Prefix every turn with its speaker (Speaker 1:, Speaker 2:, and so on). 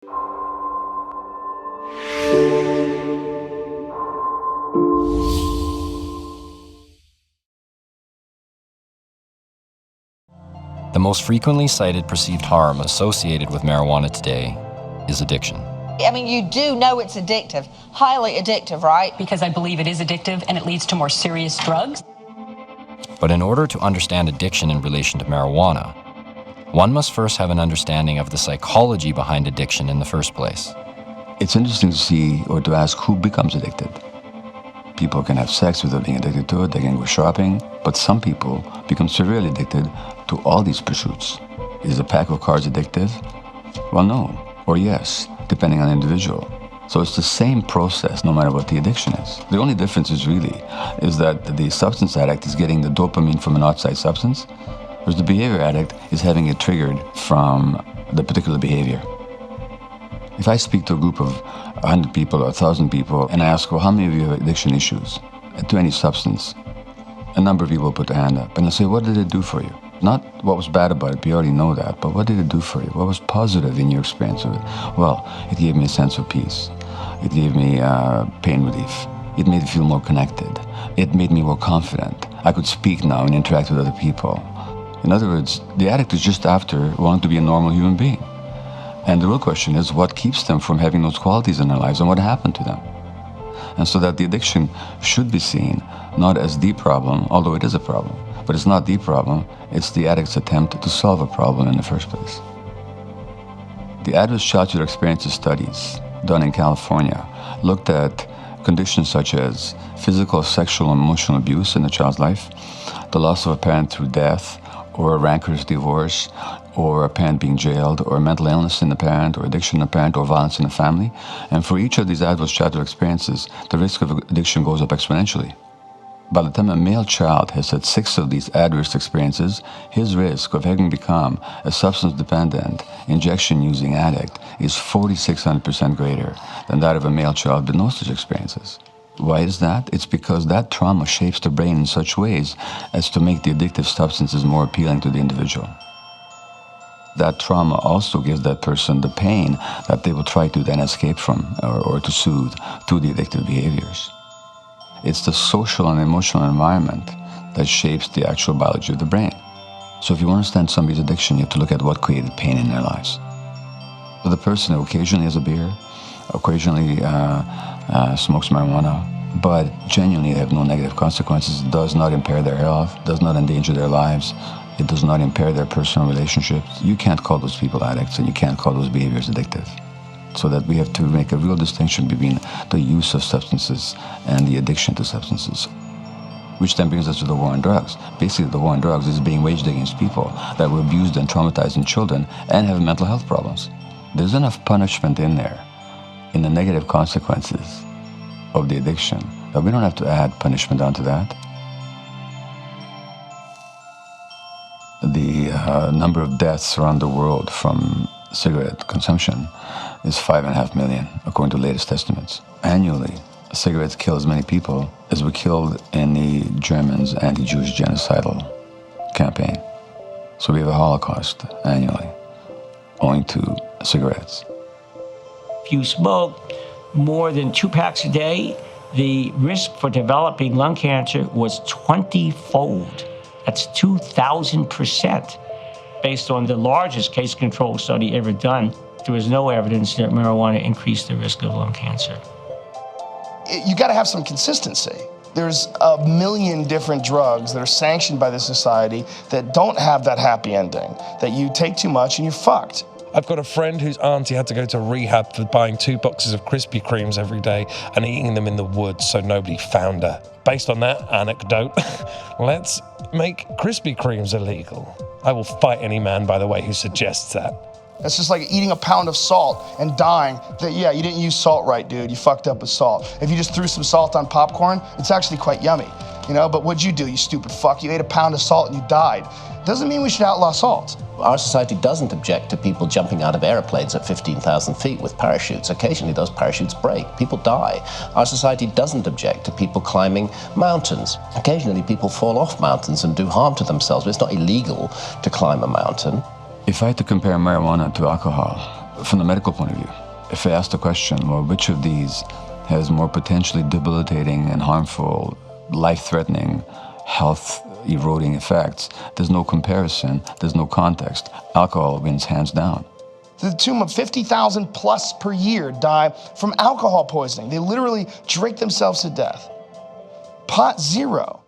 Speaker 1: The most frequently cited perceived harm associated with marijuana today is addiction.
Speaker 2: I mean, you do know it's addictive, highly addictive, right?
Speaker 3: Because I believe it is addictive and it leads to more serious drugs.
Speaker 1: But in order to understand addiction in relation to marijuana, one must first have an understanding of the psychology behind addiction in the first place.
Speaker 4: It's interesting to see or to ask who becomes addicted. People can have sex without being addicted to it, they can go shopping, but some people become severely addicted to all these pursuits. Is a pack of cards addictive? Well, no, or yes, depending on the individual. So it's the same process no matter what the addiction is. The only difference is that the substance addict is getting the dopamine from an outside substance, whereas the behavior addict is having it triggered from the particular behavior. If I speak to a group of 100 people or 1,000 people and I ask, well, how many of you have addiction issues to any substance? A number of people put their hand up and I say, what did it do for you? Not what was bad about it, we already know that, but what did it do for you? What was positive in your experience of it? Well, it gave me a sense of peace. It gave me pain relief. It made me feel more connected. It made me more confident. I could speak now and interact with other people. In other words, the addict is just after wanting to be a normal human being. And the real question is, what keeps them from having those qualities in their lives and what happened to them? And so that the addiction should be seen not as the problem, although it is a problem, but it's not the problem, it's the addict's attempt to solve a problem in the first place. The adverse childhood experiences studies done in California looked at conditions such as physical, sexual, and emotional abuse in a child's life, the loss of a parent through death, or a rancorous divorce, or a parent being jailed, or mental illness in the parent, or addiction in the parent, or violence in the family. And for each of these adverse childhood experiences, the risk of addiction goes up exponentially. By the time a male child has had 6 of these adverse experiences, his risk of having become a substance-dependent, injection-using addict is 4,600% greater than that of a male child with no such experiences. Why is that? It's because that trauma shapes the brain in such ways as to make the addictive substances more appealing to the individual. That trauma also gives that person the pain that they will try to then escape from or to soothe through the addictive behaviors. It's the social and emotional environment that shapes the actual biology of the brain. So if you understand somebody's addiction, you have to look at what created pain in their lives. For the person who occasionally has a beer, occasionally smokes marijuana, but genuinely have no negative consequences, does not impair their health, does not endanger their lives, it does not impair their personal relationships, you can't call those people addicts and you can't call those behaviors addictive. So that we have to make a real distinction between the use of substances and the addiction to substances. Which then brings us to the war on drugs. Basically, the war on drugs is being waged against people that were abused and traumatized in children and have mental health problems. There's enough punishment in there, in the negative consequences of the addiction, that we don't have to add punishment onto that. The number of deaths around the world from cigarette consumption is 5.5 million, according to latest estimates. Annually, cigarettes kill as many people as were killed in the Germans' anti-Jewish genocidal campaign. So we have a Holocaust annually owing to cigarettes.
Speaker 5: If you smoke more than 2 packs a day, the risk for developing lung cancer was 20-fold. That's 2,000%. Based on the largest case control study ever done, there was no evidence that marijuana increased the risk of lung cancer.
Speaker 6: You got to have some consistency. There's a million different drugs that are sanctioned by the society that don't have that happy ending, that you take too much and you're fucked.
Speaker 7: I've got a friend whose auntie had to go to rehab for buying 2 boxes of Krispy Kremes every day and eating them in the woods so nobody found her. Based on that anecdote, let's make Krispy Kremes illegal. I will fight any man, by the way, who suggests that.
Speaker 6: It's just like eating a pound of salt and dying. Yeah, you didn't use salt right, dude. You fucked up with salt. If you just threw some salt on popcorn, it's actually quite yummy, you know? But what'd you do, you stupid fuck? You ate a pound of salt and you died. Doesn't mean we should outlaw salt.
Speaker 8: Our society doesn't object to people jumping out of airplanes at 15,000 feet with parachutes. Occasionally those parachutes break, people die. Our society doesn't object to people climbing mountains. Occasionally people fall off mountains and do harm to themselves, but it's not illegal to climb a mountain.
Speaker 4: If I had to compare marijuana to alcohol, from the medical point of view, if I ask the question, well, which of these has more potentially debilitating and harmful, life-threatening, health-eroding effects, there's no comparison, there's no context. Alcohol wins hands down.
Speaker 6: To the tune of 50,000 plus per year die from alcohol poisoning. They literally drink themselves to death. Pot, zero.